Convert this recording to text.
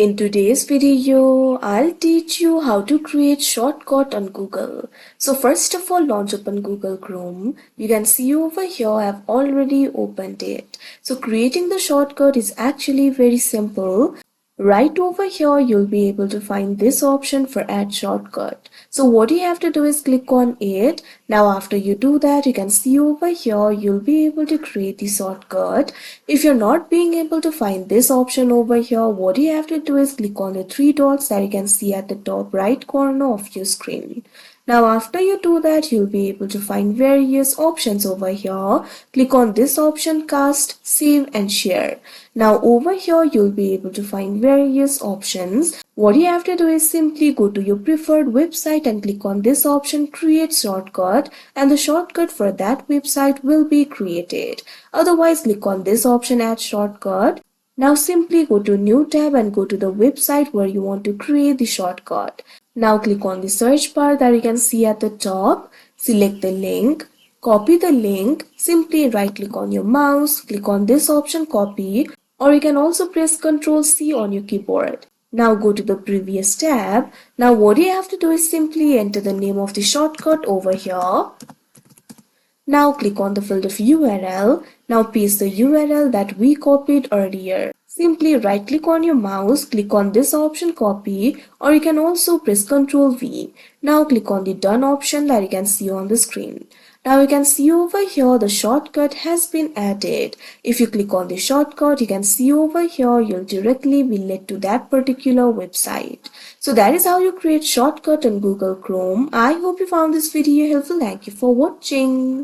In today's video, I'll teach you how to create shortcut on Google. So first of all, launch open Google Chrome. You can see over here I've already opened it. So creating the shortcut is actually very simple. Right over here, you'll be able to find this option for add shortcut. So what you have to do is click on it. Now after you do that, you can see over here, you'll be able to create the shortcut. If you're not being able to find this option over here, what you have to do is click on the three dots that you can see at the top right corner of your screen. Now after you do that, you'll be able to find various options over here. Click on this option, cast, save and share. Now over here, you'll be able to find various options. What you have to do is simply go to your preferred website and click on this option, create shortcut, and the shortcut for that website will be created. Otherwise, click on this option, add shortcut. Now simply go to new tab and go to the website where you want to create the shortcut. Now click on the search bar that you can see at the top, select the link, copy the link, simply right click on your mouse, click on this option copy, or you can also press Ctrl C on your keyboard. Now go to the previous tab. Now what you have to do is simply enter the name of the shortcut over here. Now click on the field of URL. Now paste the URL that we copied earlier. Simply right click on your mouse, click on this option copy, or you can also press Ctrl V. Now click on the done option that you can see on the screen. Now you can see over here the shortcut has been added. If you click on the shortcut, you can see over here you'll directly be led to that particular website. So that is how you create shortcut in Google Chrome. I hope you found this video helpful. Thank you for watching.